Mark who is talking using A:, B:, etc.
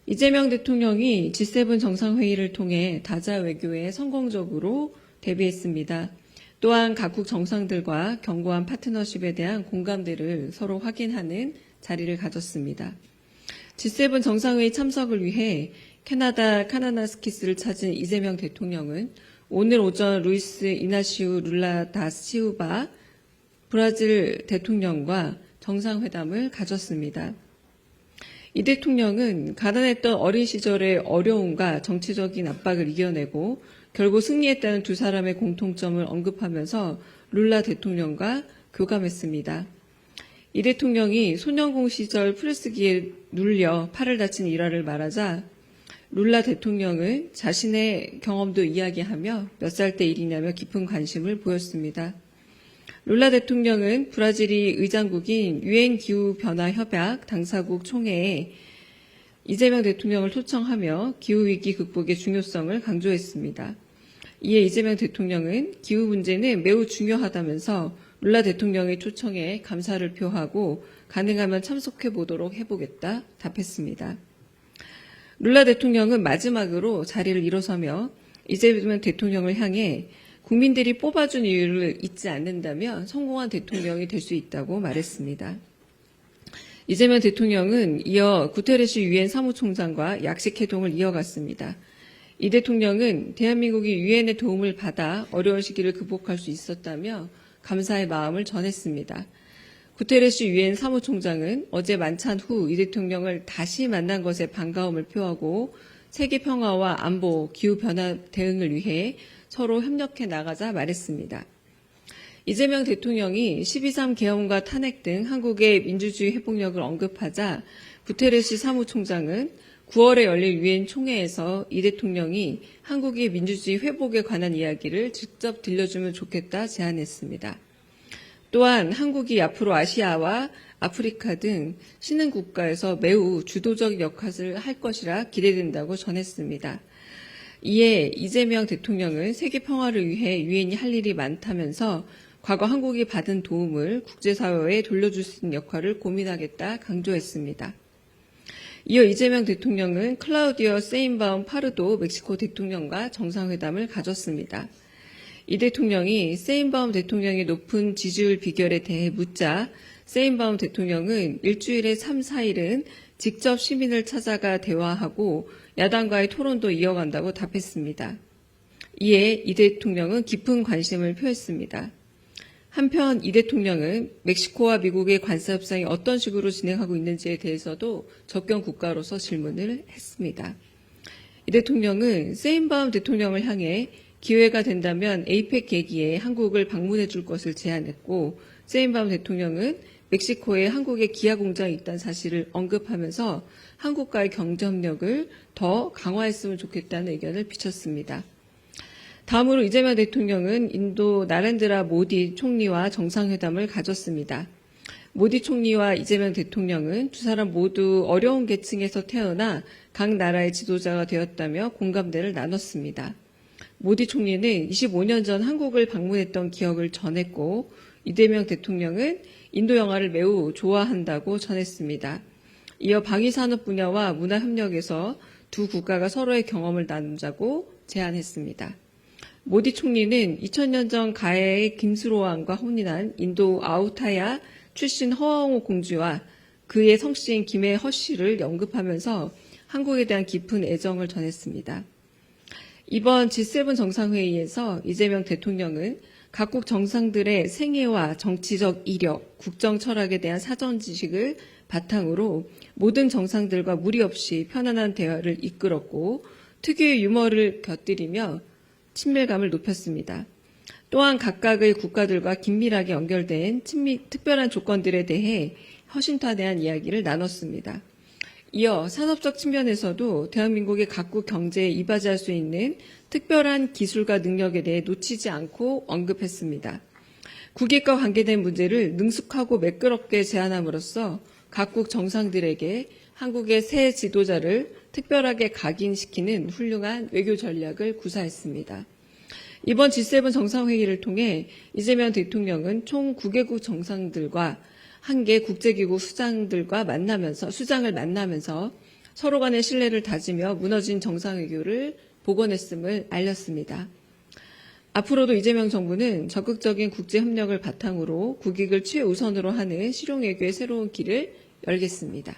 A: 이재명 대통령이 G7 정상회의를 통해 다자 외교에 성공적으로 대비했습니다. 또한 각국 정상들과 견고한 파트너십에 대한 공감대를 서로 확인하는 자리를 가졌습니다. G7 정상회의 참석을 위해 캐나다 카나나스키스를 찾은 이재명 대통령은 오늘 오전 루이스 이나시우 룰라 다 시우바 브라질 대통령과 정상회담을 가졌습니다. 이 대통령은 가난했던 어린 시절의 어려움과 정치적인 압박을 이겨내고 결국 승리했다는 두 사람의 공통점을 언급하면서 룰라 대통령과 교감했습니다. 이 대통령이 소년공 시절 프레스기에 눌려 팔을 다친 일화를 말하자 룰라 대통령은 자신의 경험도 이야기하며 몇 살 때 일이냐며 깊은 관심을 보였습니다. 룰라 대통령은 브라질이 의장국인 유엔 기후변화협약 당사국 총회에 이재명 대통령을 초청하며 기후위기 극복의 중요성을 강조했습니다. 이에 이재명 대통령은 기후 문제는 매우 중요하다면서 룰라 대통령의 초청에 감사를 표하고 가능하면 참석해 보도록 해보겠다 답했습니다. 룰라 대통령은 마지막으로 자리를 일어서며 이재명 대통령을 향해 국민들이 뽑아준 이유를 잊지 않는다면 성공한 대통령이 될 수 있다고 말했습니다. 이재명 대통령은 이어 구테레스 유엔 사무총장과 약식회동을 이어갔습니다. 이 대통령은 대한민국이 유엔의 도움을 받아 어려운 시기를 극복할 수 있었다며 감사의 마음을 전했습니다. 구테레스 유엔 사무총장은 어제 만찬 후 이 대통령을 다시 만난 것에 반가움을 표하고 세계 평화와 안보, 기후변화 대응을 위해 서로 협력해 나가자 말했습니다. 이재명 대통령이 12.3 계엄과 탄핵 등 한국의 민주주의 회복력을 언급하자 구테레스 사무총장은 9월에 열릴 유엔 총회에서 이 대통령이 한국의 민주주의 회복에 관한 이야기를 직접 들려주면 좋겠다 제안했습니다. 또한 한국이 앞으로 아시아와 아프리카 등 신흥 국가에서 매우 주도적 역할을 할 것이라 기대된다고 전했습니다. 이에 이재명 대통령은 세계 평화를 위해 유엔이 할 일이 많다면서 과거 한국이 받은 도움을 국제사회에 돌려줄 수 있는 역할을 고민하겠다 강조했습니다. 이어 이재명 대통령은 클라우디오 세인바움 파르도 멕시코 대통령과 정상회담을 가졌습니다. 이 대통령이 세인바움 대통령의 높은 지지율 비결에 대해 묻자 세인바움 대통령은 일주일에 3, 4일은 직접 시민을 찾아가 대화하고 야당과의 토론도 이어간다고 답했습니다. 이에 이 대통령은 깊은 관심을 표했습니다. 한편 이 대통령은 멕시코와 미국의 관세 협상이 어떤 식으로 진행하고 있는지에 대해서도 접경 국가로서 질문을 했습니다. 이 대통령은 세인바움 대통령을 향해 기회가 된다면 에이펙 계기에 한국을 방문해 줄 것을 제안했고 세인바움 대통령은 멕시코에 한국의 기아 공장이 있다는 사실을 언급하면서 한국과의 경제협력을 더 강화했으면 좋겠다는 의견을 비췄습니다. 다음으로 이재명 대통령은 인도 나렌드라 모디 총리와 정상회담을 가졌습니다. 모디 총리와 이재명 대통령은 두 사람 모두 어려운 계층에서 태어나 각 나라의 지도자가 되었다며 공감대를 나눴습니다. 모디 총리는 25년 전 한국을 방문했던 기억을 전했고 이재명 대통령은 인도 영화를 매우 좋아한다고 전했습니다. 이어 방위산업 분야와 문화협력에서 두 국가가 서로의 경험을 나누자고 제안했습니다. 모디 총리는 2000년 전 가해의 김수로 왕과 혼인한 인도 아우타야 출신 허와옹 공주와 그의 성씨인 김해 허씨를 언급하면서 한국에 대한 깊은 애정을 전했습니다. 이번 G7 정상회의에서 이재명 대통령은 각국 정상들의 생애와 정치적 이력, 국정 철학에 대한 사전 지식을 바탕으로 모든 정상들과 무리 없이 편안한 대화를 이끌었고 특유의 유머를 곁들이며 친밀감을 높였습니다. 또한 각각의 국가들과 긴밀하게 연결된 특별한 조건들에 대해 허심탄회한 이야기를 나눴습니다. 이어 산업적 측면에서도 대한민국의 각국 경제에 이바지할 수 있는 특별한 기술과 능력에 대해 놓치지 않고 언급했습니다. 국익과 관계된 문제를 능숙하고 매끄럽게 제안함으로써 각국 정상들에게 한국의 새 지도자를 특별하게 각인시키는 훌륭한 외교 전략을 구사했습니다. 이번 G7 정상회의를 통해 이재명 대통령은 총 9개국 정상들과 1개 국제기구 수장을 만나면서 서로 간의 신뢰를 다지며 무너진 정상외교를 복원했음을 알렸습니다. 앞으로도 이재명 정부는 적극적인 국제협력을 바탕으로 국익을 최우선으로 하는 실용외교의 새로운 길을 열겠습니다.